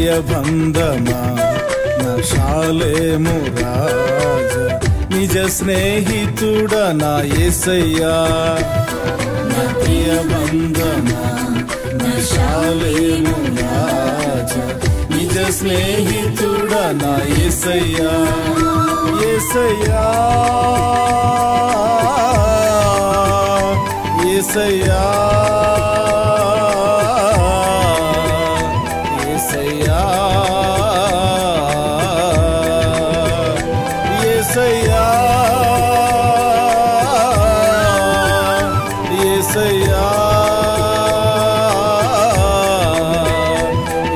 ప్రియ బంధమా నా షాలేము రాజా, నిజ స్నేహితుడా నా యేసయ్యా. నా ప్రియ బంధమా నా షాలేము రాజా, నిజ స్నేహితుడా నా యేసయ్యా. యేసయ్యా యేసయ్యా యేసయ్యా యేసయ్యా యేసయ్యా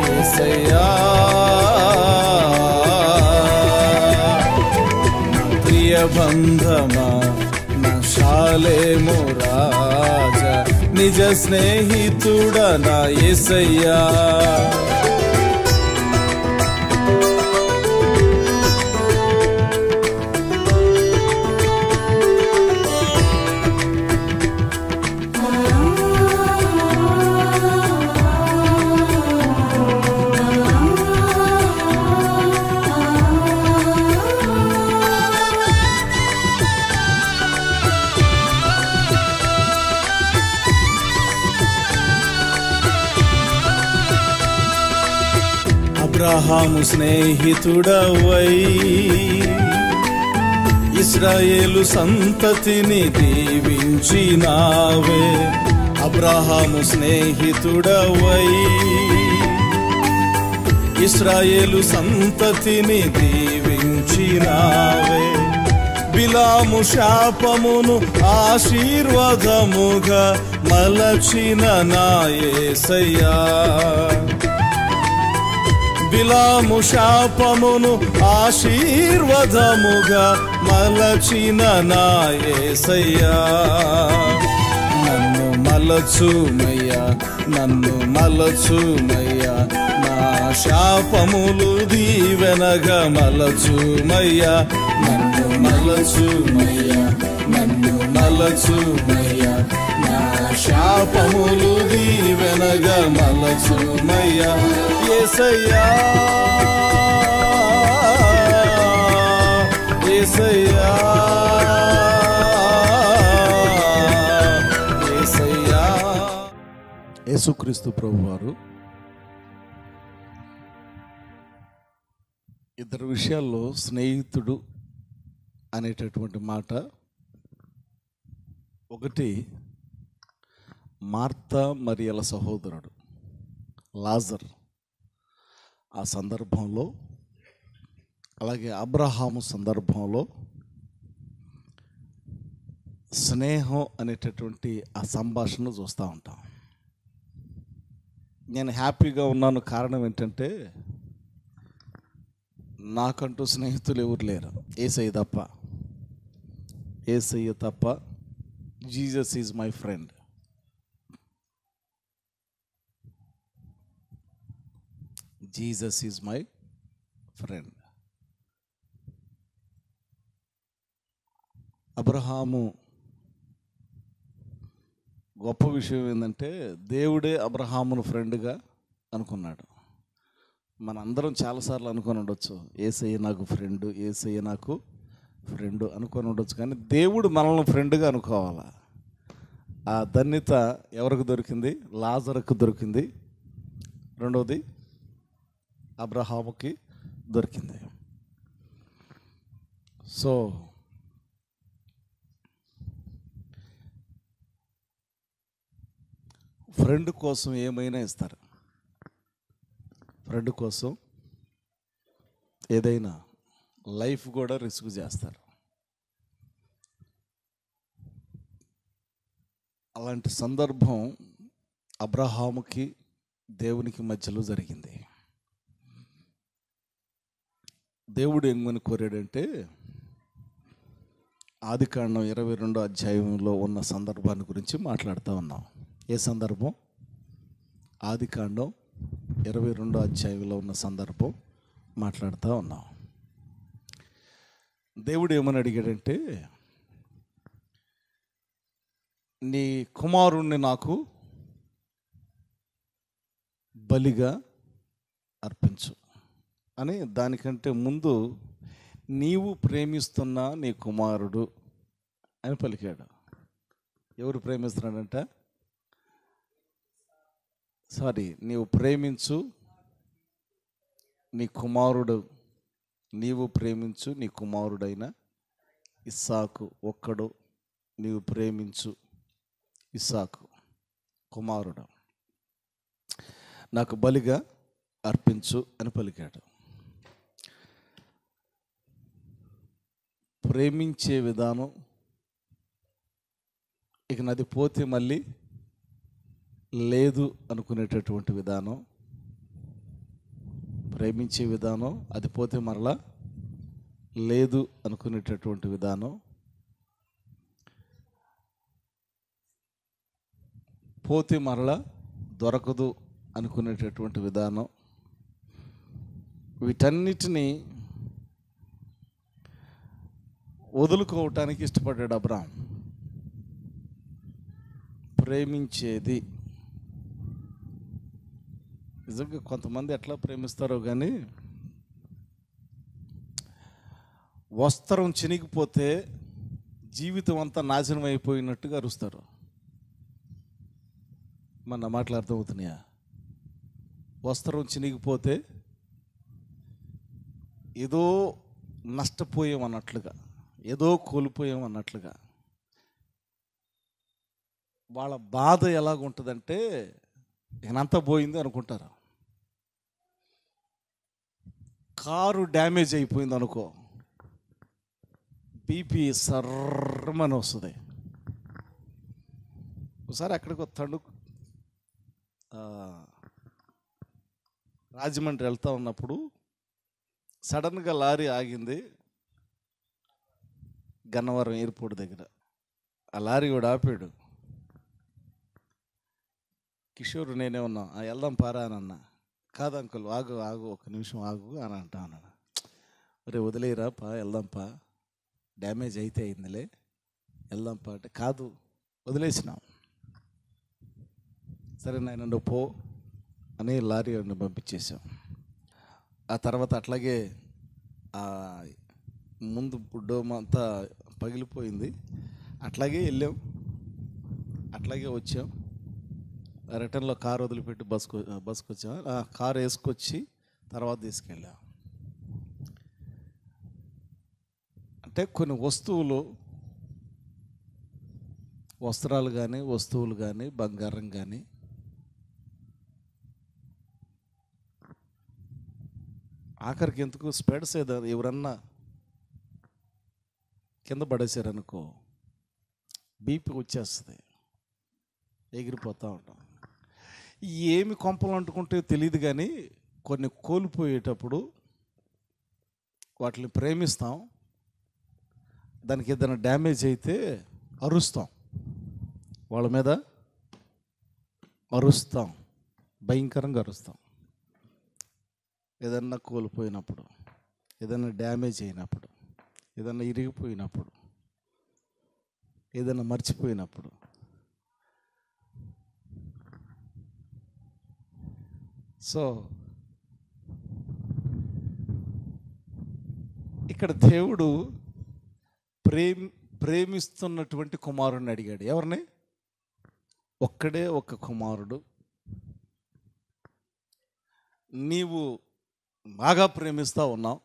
యేసయ్యా. ప్రియ బంధమా నా షాలేము రాజా, నిజ స్నేహితుడా నా యేసయ్యా. అబ్రహాము స్నేహితుడవై ఇశ్రాయేలు సంతతిని దీవించినావే. అబ్రహాము స్నేహితుడవై ఇశ్రాయేలు సంతతిని దీవించినావే. బిలాము శాపమును ఆశీర్వాదముగా మలచిన నా యేసయ్యా. బిలాము శాపమును ఆశీర్వాదముగా మలచిన నా యేసయ్యా. నన్ను మలచుమయ్యా, నన్ను మలచుమయ్యా, నా శాపములు దీవెనగా మలచుమయ్యా. నన్ను మలచుమయ్యా, నన్ను మలచుమయ్యా, నా శాపములు దీవెనగా మలచుమయ్యా. యేసయ్యా యేసయ్యా యేసయ్యా. యేసుక్రీస్తు ప్రభువారు ఇద్దరు విషయాల్లో స్నేహితుడు అనేటటువంటి మాట, ఒకటి మార్తా మరియల సహోదరుడు లాజర్ ఆ సందర్భంలో, అలాగే అబ్రహాము సందర్భంలో స్నేహం అనేటటువంటి ఆ సంభాషణ చూస్తూ ఉంటాం. నేను హ్యాపీగా ఉన్నాను, కారణం ఏంటంటే నాకంటూ స్నేహితులు ఎవరు లేరు, యేసయ్య తప్ప. యేసయ్య తప్ప. Jesus is my friend. Jesus is my friend. Abraham గొప్ప విషయం ఏంటంటే దేవుడే అబ్రహామును ఫ్రెండ్గా అనుకున్నాడు. మనందరం చాలాసార్లు అనుకొని ఉండొచ్చు, యేసయ్య నాకు ఫ్రెండ్, యేసయ్య నాకు ఫ్రెండ్ అనుకొని ఉండొచ్చు, కానీ దేవుడు మనల్ని ఫ్రెండ్గా అనుకోవాలా. ఆ ధన్యత ఎవరికి దొరికింది? లాజరుకు దొరికింది. రెండవది అబ్రహాముకి దొరికింది. సో ఫ్రెండ్ కోసం ఏమైనా ఇస్తారు, ఫ్రెండ్ కోసం ఏదైనా, లైఫ్ కూడా రిస్క్ చేస్తారు. అలాంటి సందర్భం అబ్రహాముకి దేవునికి మధ్యలో జరిగింది. దేవుడు ఏమని కోరాడంటే, ఆదికాండం 22వ అధ్యాయంలో ఉన్న సందర్భాన్ని గురించి మాట్లాడుతూ ఉన్నాం. ఏ సందర్భం? ఆదికాండం 22వ అధ్యాయంలో ఉన్న సందర్భం మాట్లాడుతూ ఉన్నాం. దేవుడు ఏమని అడిగాడంటే, నీ కుమారుణ్ణి నాకు బలిగా అర్పించు అని, దానికంటే ముందు నీవు ప్రేమిస్తున్న నీ కుమారుడు అని పలికాడు. ఎవరు ప్రేమిస్తున్నాడంట? నీవు ప్రేమించు నీ కుమారుడు, నీవు ప్రేమించు నీ కుమారుడైన ఇస్సాకు ఒక్కడు, నీవు ప్రేమించు ఇస్సాకు కుమారుడు నాకు బలిగా అర్పించు అని పలికాడు. ప్రేమించే విధానం, ఇక నది పోతే మళ్ళీ లేదు అనుకునేటటువంటి విధానం, ప్రేమించే విధానం, అది పోతే మరలా లేదు అనుకునేటటువంటి విధానం, పోతే మరలా దొరకదు అనుకునేటటువంటి విధానం, వీటన్నిటినీ వదులుకోవటానికి ఇష్టపడ్డాడు అబ్రాహాం. ప్రేమించేది నిజంగా కొంతమంది ఎట్లా ప్రేమిస్తారో కానీ, వస్త్రం చినిగిపోతే జీవితం అంతా నాశనం అయిపోయినట్టుగా అరుస్తారు. మన మాటలు అర్థమవుతున్నాయా? వస్త్రం చినిగిపోతే ఏదో నష్టపోయాం అన్నట్లుగా, ఏదో కోల్పోయాం అన్నట్లుగా. వాళ్ళ బాధ ఎలాగుంటుందంటే నేనంతా పోయింది అనుకుంటారు. కారు డ్యామేజ్ అయిపోయింది అనుకో, బీపీ సర్రమని వస్తుంది. ఒకసారి అక్కడికి రాజమండ్రి వెళ్తూ ఉన్నప్పుడు సడన్గా లారీ ఆగింది గన్నవరం ఎయిర్పోర్ట్ దగ్గర. ఆ లారీ కూడా ఆపాడు. కిషోర్ నేనే ఉన్నా, వెళ్దాం పారా అని అన్నా. కాదు అంకుల్, ఆగు ఆగు, ఒక నిమిషం ఆగు అని అంటా అన్నాడు. అరే వదిలేరా పా, వెళ్దాంపా, డ్యామేజ్ అయితే అయిందిలే, వెళ్దాంపా అంటే కాదు వదిలేసినాం. సరే నాయన నువ్వు పో అని లారీ పంపించేసాం. ఆ తర్వాత అట్లాగే ముందు డోమ్ అంతా పగిలిపోయింది, అట్లాగే వెళ్ళాం, అట్లాగే వచ్చాం. రిటర్న్లో కారు వదిలిపెట్టి బస్కి వచ్చాం. కారు వేసుకొచ్చి తర్వాత తీసుకెళ్ళాం. అంటే కొన్ని వస్తువులు, వస్త్రాలు కానీ, వస్తువులు కానీ, బంగారం కానీ, ఆఖరికి ఎందుకు స్పెడ్స్ ఏదో ఎవరన్నా కింద పడేసారనుకో బీపీ వచ్చేస్తుంది, ఎగిరిపోతూ ఉంటాం. ఏమి కొంపలు అంటుకుంటే తెలియదు కానీ కొన్ని కోల్పోయేటప్పుడు వాటిని ప్రేమిస్తాం, దానికి ఏదైనా డ్యామేజ్ అయితే అరుస్తాం, వాళ్ళ మీద అరుస్తాం, భయంకరంగా అరుస్తాం. ఏదన్నా కోల్పోయినప్పుడు, ఏదైనా డ్యామేజ్ అయినప్పుడు, ఏదన్నా ఇరిగిపోయినప్పుడు, ఏదైనా మర్చిపోయినప్పుడు. సో ఇక్కడ దేవుడు ప్రేమిస్తున్నటువంటి కుమారుడిని అడిగాడు. ఎవరిని? ఒక్కడే ఒక కుమారుడు. నీవు బాగా ప్రేమిస్తూ ఉన్నావు,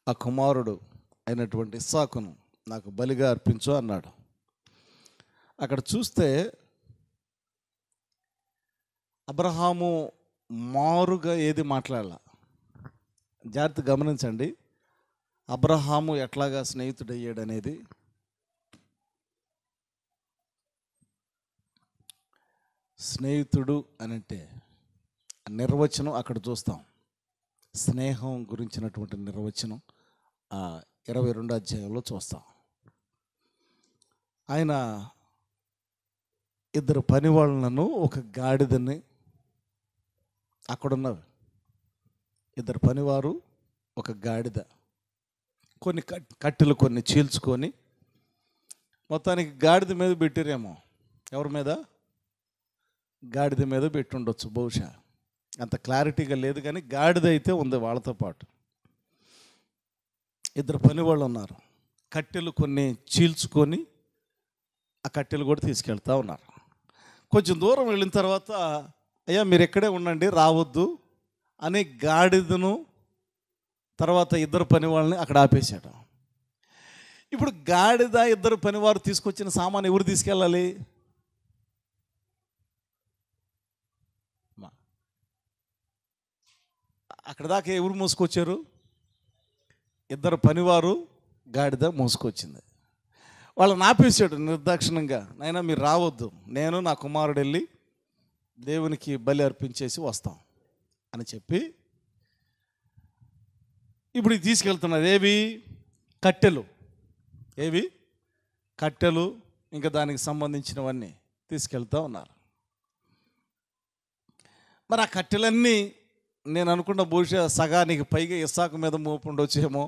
ఆ కుమారుడు అయినటువంటి ఇస్సాకును నాకు బలిగా అర్పించు అన్నాడు. అక్కడ చూస్తే అబ్రహాము మారుగా ఏది మాట్లాడాల, జాగ్రత్త గమనించండి. అబ్రహాము ఎట్లాగా స్నేహితుడయ్యాడు అనేది. స్నేహితుడు అనంటే నిర్వచనం అక్కడ చూస్తాం. స్నేహం గురించినటువంటి నిర్వచనం 22వ అధ్యాయంలో చూస్తాం. ఆయన ఇద్దరు పని వాళ్ళను, ఒక గాడిదని, అక్కడున్న ఇద్దరు పనివారు, ఒక గాడిద, కొన్ని కట్టెలు కొన్ని చీల్చుకొని మొత్తానికి గాడిద మీద పెట్టారేమో. ఎవరి మీద? గాడిద మీద పెట్టుండొచ్చు బహుశా. అంత క్లారిటీగా లేదు, కానీ గాడిద అయితే ఉంది వాళ్ళతో పాటు. ఇద్దరు పని వాళ్ళు ఉన్నారు. కట్టెలు కొన్ని చీల్చుకొని ఆ కట్టెలు కూడా తీసుకెళ్తా ఉన్నారు. కొంచెం దూరం వెళ్ళిన తర్వాత, అయ్యా మీరు ఎక్కడే ఉండండి, రావద్దు అని గాడిదను తర్వాత ఇద్దరు పని వాళ్ళని అక్కడ ఆపేశాడు. ఇప్పుడు గాడిద ఇద్దరు పనివారు తీసుకొచ్చిన సామాను ఎవరు తీసుకెళ్ళాలి? అక్కడ దాకా ఎవరు మోసుకొచ్చారు? ఇద్దరు పనివారు, గాడిద మోసుకొచ్చింది. వాళ్ళని ఆపేసాడు నిర్దాక్షిణంగా. నాయనా మీరు రావద్దు, నేను నా కుమారుడు వెళ్ళి దేవునికి బలి అర్పించేసి వస్తాం అని చెప్పి ఇప్పుడు తీసుకెళ్తున్నారు. ఏవి? కట్టెలు. ఏవి? కట్టెలు, ఇంకా దానికి సంబంధించినవన్నీ తీసుకెళ్తూ ఉన్నారు. మరి ఆ కట్టెలన్నీ నేను అనుకున్న బహుశా సగానికి పైగా ఇస్సాకు మీద మోపు ఉండొచ్చేమో.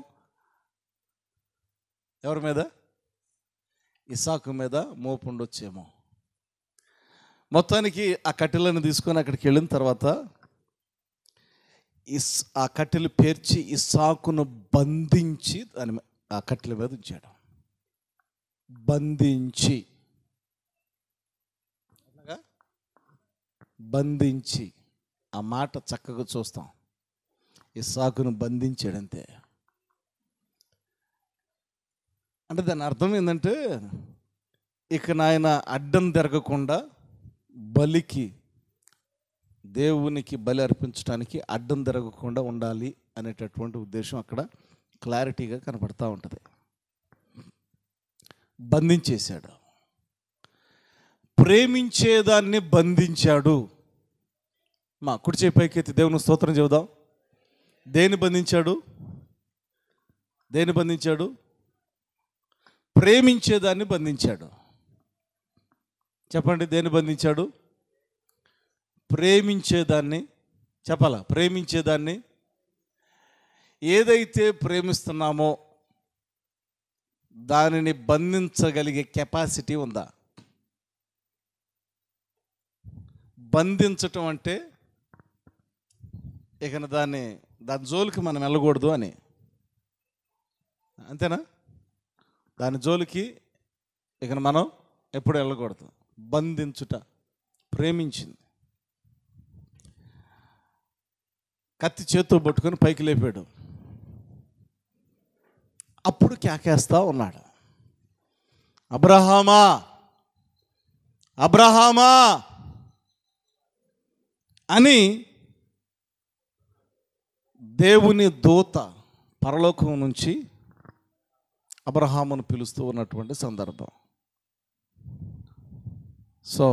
ఎవరి మీద? ఇస్సాకు మీద మోపు ఉండొచ్చేమో. మొత్తానికి ఆ కట్టెలను తీసుకొని అక్కడికి వెళ్ళిన తర్వాత ఆ కట్టెలు పేర్చి ఇస్సాకును బంధించి ఆ కట్టెల మీద ఉంచాడు. బంధించి ఆ మాట చక్కగా చూస్తాం. ఇస్సాకును బంధించాడంతే. అంటే దాని అర్థం ఏంటంటే, ఇక నాయన అడ్డం తిరగకుండా బలికి, దేవునికి బలి అర్పించడానికి అడ్డం తిరగకుండా ఉండాలి అనేటటువంటి ఉద్దేశం అక్కడ క్లారిటీగా కనపడతా ఉంటుంది. బంధించేశాడు. ప్రేమించేదాన్ని బంధించాడు. మా కుడి చేయి పైకెత్తి దేవుని స్తోత్రం చెబుదాం. దేన్ని బంధించాడు? దేన్ని బంధించాడు? ప్రేమించేదాన్ని బంధించాడు. చెప్పండి, దేన్ని బంధించాడు? ప్రేమించేదాన్ని. చెప్పాలా? ప్రేమించేదాన్ని. ఏదైతే ప్రేమిస్తున్నామో దానిని బంధించగలిగే కెపాసిటీ ఉందా? బంధించటం అంటే ఇక దాని జోలికి మనం వెళ్ళకూడదు అని, అంతేనా? దాని జోలికి ఇక మనం ఎప్పుడు వెళ్ళకూడదు. బంధించుట. ప్రేమించింది. కత్తి చేత్తో పట్టుకొని పైకి లేపాడు. అప్పుడు కేకేస్తా ఉన్నాడు, అబ్రహామా, అబ్రహామా అని. దేవుని దూత పరలోకం నుంచి అబ్రహామును పిలుస్తూ ఉన్నటువంటి సందర్భం. సో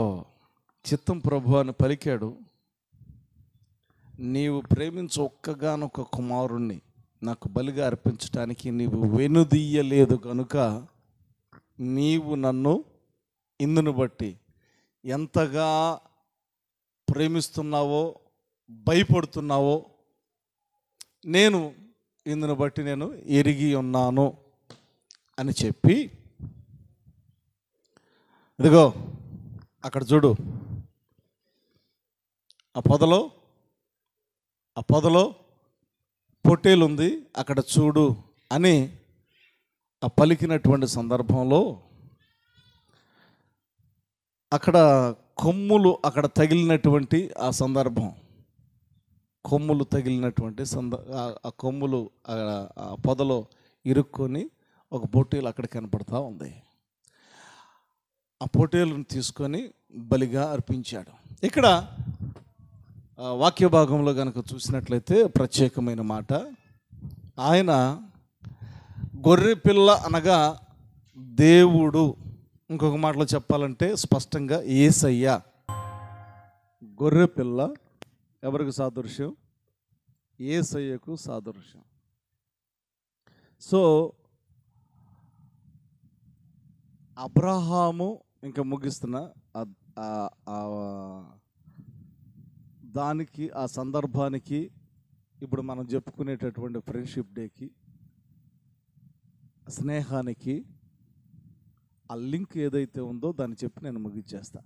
చిత్తం ప్రభు అని పలికాడు, నీవు ప్రేమించు ఒక్కగానొక్క కుమారుణ్ణి నాకు బలిగా అర్పించడానికి నీవు వెనుదీయలేదు కనుక నీవు నన్ను ఇందును బట్టి ఎంతగా ప్రేమిస్తున్నావో, భయపడుతున్నావో నేను ఇందును బట్టి నేను ఎరిగి ఉన్నాను అని చెప్పి, ఇదిగో అక్కడ చూడు, ఆ పొదలో పొట్టేలు ఉంది, అక్కడ చూడు అని ఆ పలికినటువంటి సందర్భంలో అక్కడ కొమ్ములు అక్కడ తగిలినటువంటి ఆ సందర్భం, కొమ్ములు తగిలినటువంటి ఆ కొమ్ములు ఆ పొదలో ఇరుక్కొని ఒక పొట్టేలు అక్కడ కనపడతా ఉంది. ఆ పొట్టేలును తీసుకొని బలిగా అర్పించాడు. ఇక్కడ వాక్య భాగంలో కనుక చూసినట్లయితే ప్రత్యేకమైన మాట, ఆయన గొర్రె పిల్ల అనగా దేవుడు. ఇంకొక మాటలో చెప్పాలంటే స్పష్టంగా యేసయ్య. గొర్రె పిల్ల ఎవరికి సాదృశ్యం? యేసయ్యకు సాదృశ్యం. సో అబ్రహాము, ఇంకా ముగిస్తున్న దానికి, ఆ సందర్భానికి, ఇప్పుడు మనం చెప్పుకునేటటువంటి ఫ్రెండ్షిప్ డేకి, స్నేహానికి ఆ లింక్ ఏదైతే ఉందో దాన్ని చెప్పి నేను ముగించేస్తా.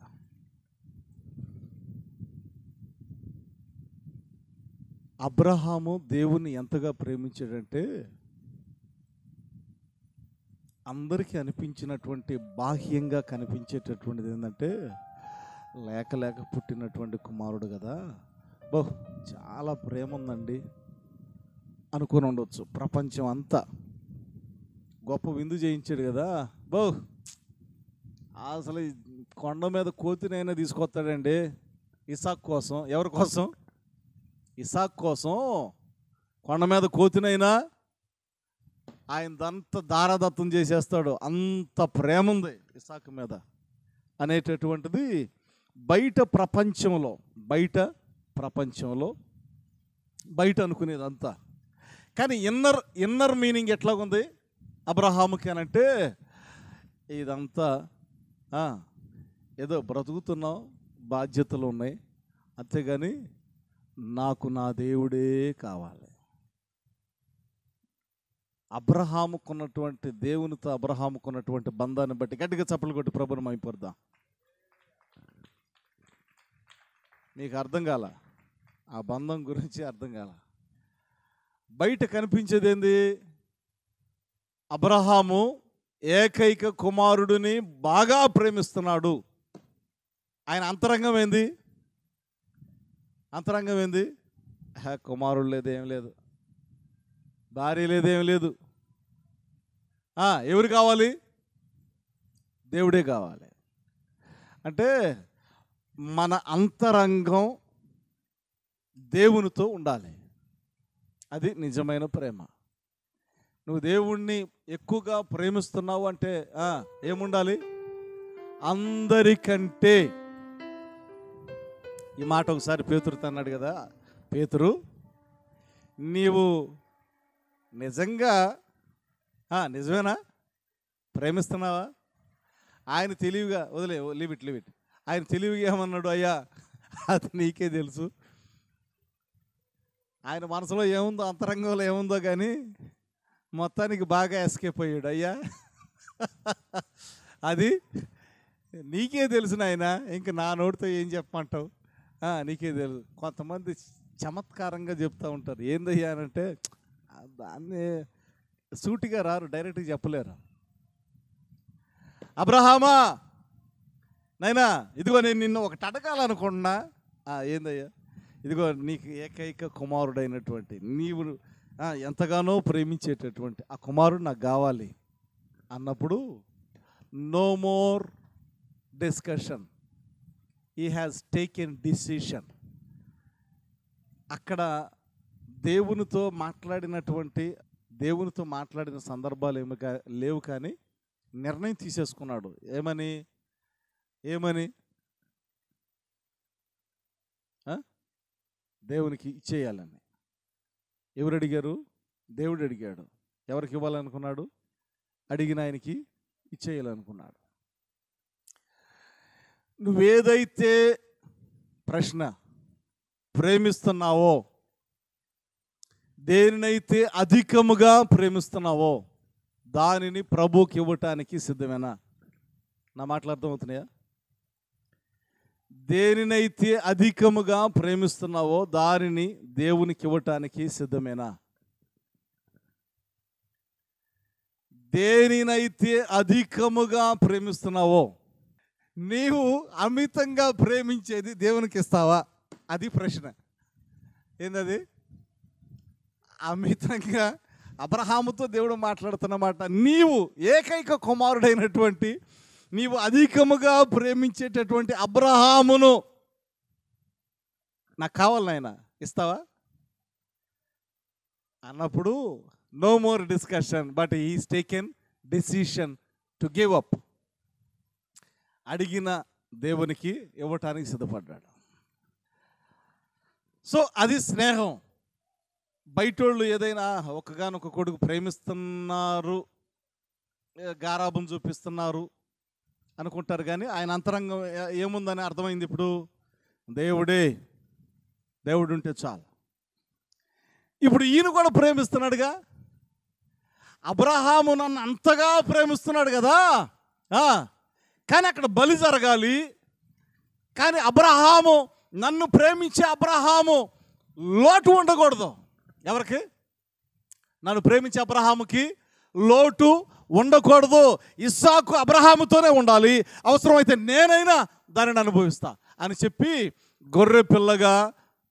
అబ్రహాము దేవుణ్ణి ఎంతగా ప్రేమించాడంటే అందరికీ అనిపించినటువంటి బాహ్యంగా కనిపించేటటువంటిది ఏంటంటే లేక పుట్టినటువంటి కుమారుడు కదా, చాలా ప్రేమ ఉందండి అనుకుని ఉండొచ్చు. ప్రపంచం అంతా గొప్ప విందు చేయించాడు కదా, అసలు కొండ మీద కోతినైనా తీసుకొస్తాడండి ఇసాక్ కోసం. ఎవరి కోసం? ఇసాక్ కోసం కొండ మీద కోతినైనా ఆయనదంతా దారాదత్తం చేసేస్తాడు, అంత ప్రేమ ఉంది ఇసాక్ మీద అనేటటువంటిది బయట ప్రపంచంలో బయట అనుకునేదంతా. కానీ ఇన్నర్ మీనింగ్ ఎట్లా ఉంది అబ్రహాముకి అనంటే, ఇదంతా ఏదో బ్రతుకుతున్నాం, బాధ్యతలు ఉన్నాయి, అంతేగాని నాకు నా దేవుడే కావాలి. అబ్రహాముకున్నటువంటి దేవునితో అబ్రహాముకున్నటువంటి బంధాన్ని బట్టి గట్టిగా చప్పలు కొట్టి ప్రభుని మహిమపడదాం. మీకు అర్థం కాల, ఆ బంధం గురించి అర్థం కాల. బయట కనిపించేది ఏంది? అబ్రహాము ఏకైక కుమారుడిని బాగా ప్రేమిస్తున్నాడు. ఆయన అంతరంగం ఏంది? కుమారుడు లేదేం లేదు, భార్య లేదేం లేదు. ఎవరు కావాలి? దేవుడే కావాలి. అంటే మన అంతరంగం దేవునితో ఉండాలి. అది నిజమైన ప్రేమ. నువ్వు దేవుణ్ణి ఎక్కువగా ప్రేమిస్తున్నావు అంటే ఏముండాలి? అందరికంటే. ఈ మాట ఒకసారి పేతురుతో అన్నాడు కదా, పేతురు నీవు నిజంగా నిజమేనా ప్రేమిస్తున్నావా? ఆయన తెలివిగా లీవ్ ఇట్ ఆయన తెలివిగా ఏమన్నాడు? అయ్యా అది నీకే తెలుసు, ఆయన మనసులో ఏముందో, అంతరంగంలో ఏముందో కానీ మొత్తానికి బాగా ఎస్కేప్ అయ్యాడు. అయ్యా అది నీకే తెలుసు నాయన, ఇంక నా నోటితో ఏం చెప్పమంటావు? నీకే తెలుసు. కొంతమంది చమత్కారంగా చెప్తూ ఉంటారు. ఏందయ్యా అనంటే దాన్ని సూటిగా రారు, డైరెక్ట్గా చెప్పలేరు. అబ్రహామా నైనా ఇదిగో నేను నిన్ను ఒకటి అడగాలనుకున్నా. ఏందయ్యా? ఇదిగో నీకు ఏకైక కుమారుడైనటువంటి నీవు ఎంతగానో ప్రేమించేటటువంటి ఆ కుమారుడు నాకు కావాలి అన్నప్పుడు no more discussion, he has taken decision. అక్కడ దేవునితో మాట్లాడిన సందర్భాలు లేవు, కానీ నిర్ణయం తీసేసుకున్నాడు. ఏమని దేవునికి ఇచ్చేయాలని. ఎవరు అడిగారు? దేవుడు అడిగాడు. ఎవరికి ఇవ్వాలనుకున్నాడు? అడిగిన ఆయనకి ఇచ్చేయాలనుకున్నాడు. నువ్వేదైతే ప్రశ్న ప్రేమిస్తున్నావో, దేనినైతే అధికముగా ప్రేమిస్తున్నావో దానిని ప్రభువుకి ఇవ్వటానికి సిద్ధమేనా? నా మాటలు అర్థమవుతున్నాయా? దేనినైతే అధికముగా ప్రేమిస్తున్నావో దానిని దేవునికి ఇవ్వటానికి సిద్ధమేనా? దేనినైతే అధికముగా ప్రేమిస్తున్నావో, నీవు అమితంగా ప్రేమించేది దేవునికి ఇస్తావా? అది ప్రశ్న. ఏందది? అమితంగా అబ్రహాముతో దేవుడు మాట్లాడుతున్నమాట. నీవు ఏకైక కుమారుడైనటువంటి, నీవు అధికముగా ప్రేమించేటటువంటి అబ్రహామును నాకు కావాలి నాయన, ఇస్తావా అన్నప్పుడు no more discussion, but he's taken decision to give up. అడిగిన దేవునికి ఇవ్వటానికి సిద్ధపడ్డాడు. సో అది స్నేహం. బయటోళ్ళు ఏదైనా ఒకగానొక కొడుకు ప్రేమిస్తున్నారు, గారాబం చూపిస్తున్నారు అనుకుంటారు, కానీ ఆయన అంతరంగం ఏముందని అర్థమైంది. ఇప్పుడు దేవుడు ఉంటే చాలు. ఇప్పుడు ఈయన కూడా ప్రేమిస్తున్నాడుగా. అబ్రహాము నన్ను అంతగా ప్రేమిస్తున్నాడు కదా, కానీ అక్కడ బలి జరగాలి. కానీ నన్ను ప్రేమించే అబ్రహాము లోటు ఉండకూడదు. ఎవరికి? నన్ను ప్రేమించే అబ్రహాముకి లోటు ఉండకూడదు. ఇస్సాకు అబ్రహాముతోనే ఉండాలి, అవసరమైతే నేనైనా దానిని అనుభవిస్తా అని చెప్పి గొర్రె పిల్లగా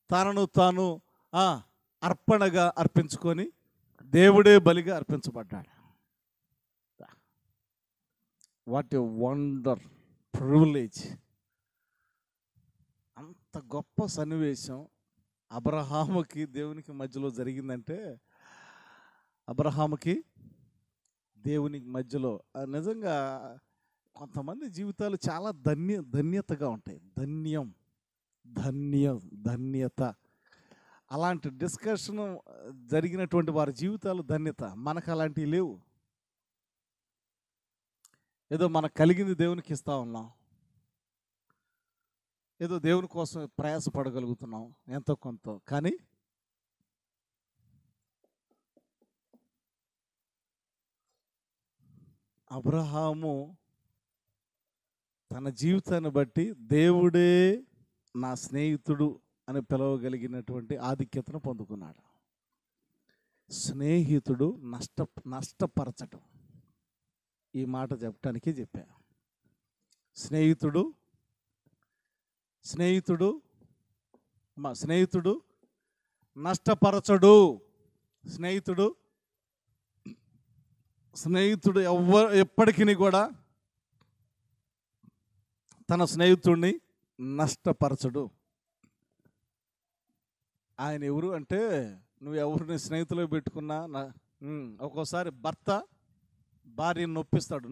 తనను తాను అర్పణగా అర్పించుకొని దేవుడే బలిగా అర్పించబడ్డాడు. What a wonder privilege! అంత గొప్ప సన్నివేశం అబ్రహాముకి దేవునికి మధ్యలో జరిగిందంటే, అబ్రహాముకి దేవునికి మధ్యలో నిజంగా కొంతమంది జీవితాలు చాలా ధన్యతగా ఉంటాయి. ధన్యత. అలాంటి డిస్కషన్ జరిగినటువంటి వారి జీవితాలు ధన్యత. మనకు అలాంటివి లేవు. ఏదో మనకు కలిగింది దేవునికి ఇస్తా ఉన్నాం, ఏదో దేవుని కోసం ప్రయాసపడగలుగుతున్నాం ఎంతో కొంత. కానీ అబ్రహాము తన జీవితాన్ని బట్టి దేవుడే నా స్నేహితుడు అని పిలవగలిగినటువంటి ఆధిక్యతను పొందుకున్నాడు. స్నేహితుడు నష్టపరచటం, ఈ మాట చెప్పడానికి చెప్పా. స్నేహితుడు నష్టపరచడు. స్నేహితుడు ఎప్పటికీ కూడా తన స్నేహితుడిని నష్టపరచడు. ఆయన ఎవరు అంటే, నువ్వు ఎవరిని స్నేహితులు పెట్టుకున్నా ఒక్కోసారి భర్త భార్యను నొప్పిస్తాడు.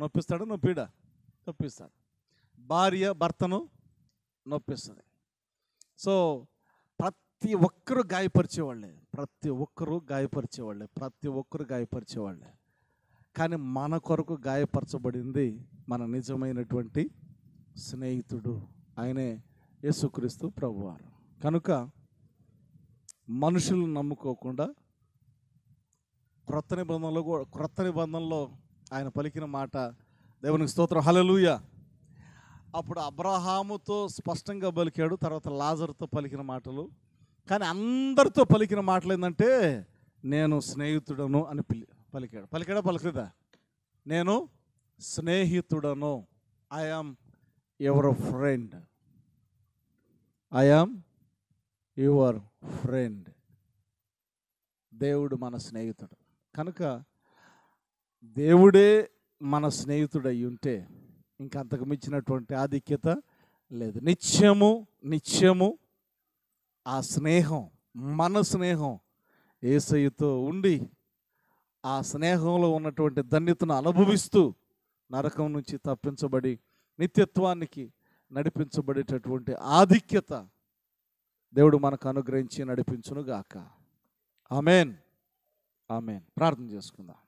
భార్య భర్తను నొప్పిస్తుంది. సో ప్రతి ఒక్కరు గాయపరిచేవాళ్ళే. కానీ మన కొరకు గాయపరచబడింది మన నిజమైనటువంటి స్నేహితుడు, ఆయనే యేసుక్రీస్తు ప్రభువారు. కనుక మనుషులను నమ్ముకోకుండా క్రొత్త నిబంధనలో ఆయన పలికిన మాట, దేవునికి స్తోత్రం, హల్లెలూయా. అప్పుడు అబ్రహాముతో స్పష్టంగా పలికాడు, తర్వాత లాజరుతో పలికిన మాటలు. కానీ అందరితో పలికిన మాటలు ఏంటంటే, నేను స్నేహితుడను అని పలికదా? నేను స్నేహితుడను. I am your friend. దేవుడు మన స్నేహితుడు. కనుక దేవుడే మన స్నేహితుడు అయి ఉంటే ఇంకంతకు మించినటువంటి ఆధిక్యత లేదు. నిత్యము ఆ స్నేహం, మన స్నేహం యేసయ్యతో ఉండి ఆ స్నేహంలో ఉన్నటువంటి ధన్యతను అనుభవిస్తూ నరకం నుంచి తప్పించబడి నిత్యత్వానికి నడిపించబడేటటువంటి ఆధిక్యత దేవుడు మనకు అనుగ్రహించి నడిపించునుగాక. ఆమేన్. ప్రార్థన చేసుకుందాం.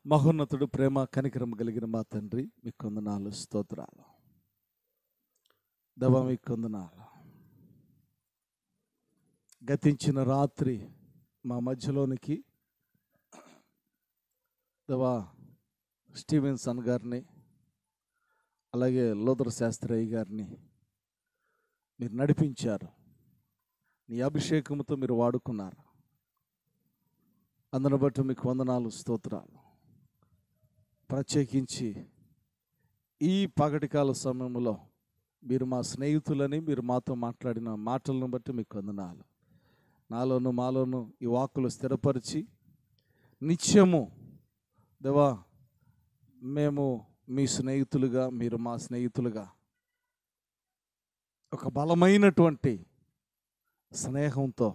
మహోన్నతుడు, ప్రేమ కనికరం కలిగిన మా తండ్రి, మీకు వందనాలు, స్తోత్రాలు. దేవా మీకు వందనాలు. గతించిన రాత్రి మా మధ్యలోనికి దేవా స్టీవెన్సన్ గారిని, అలాగే లోదర్ శాస్త్రయ్య గారిని మీరు నడిపించారు. నీ అభిషేకంతో మీరు వాడుకున్నారు. అందును బట్టి మీకు వందనాలు, స్తోత్రాలు. ప్రత్యేకించి ఈ పగటికాల సమయంలో మీరు మా స్నేహితులని మీరు మాతో మాట్లాడిన మాటలను బట్టి మీకు వందనాలు. మాలోను ఈ వాక్కులు స్థిరపరిచి నిత్యము దేవా మేము మీ స్నేహితులుగా, మీరు మా స్నేహితులుగా ఒక బలమైనటువంటి స్నేహంతో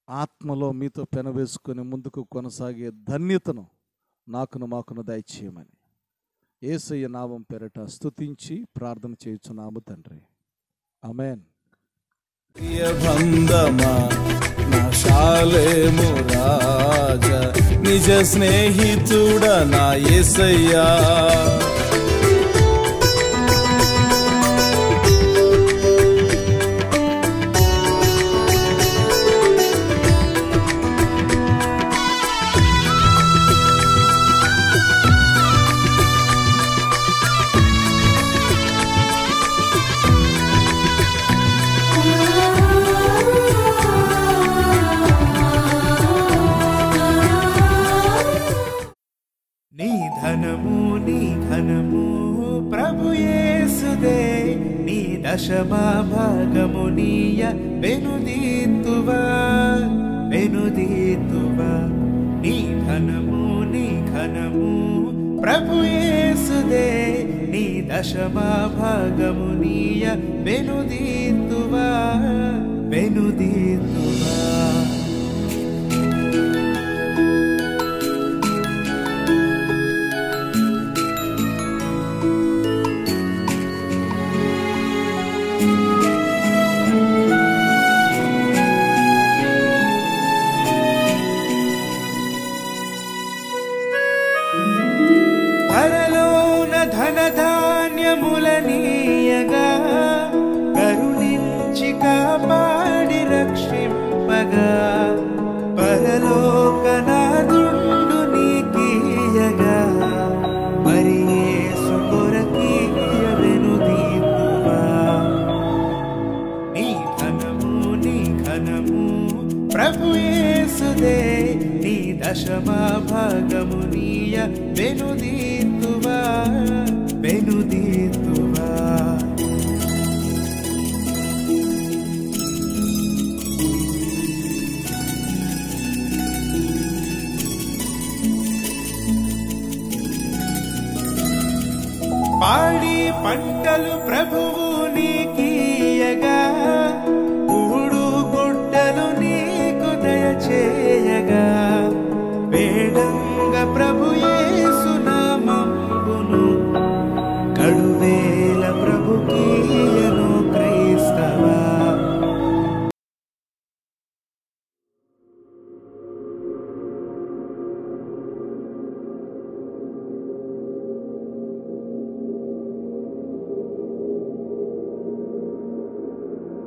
ఆత్మలో మీతో పెనవేసుకొని ముందుకు కొనసాగే ధన్యతను మాకును దయచేయమని యేసయ్య నామం పేరట స్తుతించి ప్రార్థన చేయుచున్నాము తండ్రి. ఆమేన్. ప్రియబంధమా నా షాలేము రాజా, నిజ స్నేహితుడా నా యేసయ్యా, దశమా భాగమునీయ వెనుదీతువా వెనుదీతువా నీ ధనము నీ ఘనము ప్రభు యేసుదే నీ దశమా భాగమునీయ వెనుదీతువా వెనుదీతువా పరలోన ధనధాన్యములనీయగా కరుణించి కాపాడి రక్షింపగా పరలోకనాథుండు నీకీయగా మరి యేసు కొరకీయ వెనుదీతువా నీ ధనము నీ ఘనము ప్రభు యేసుదే నీ దశమా భాగమునీయ వెనుదీతువా వెనుదీతువా పాడి పంటలు ప్రభువు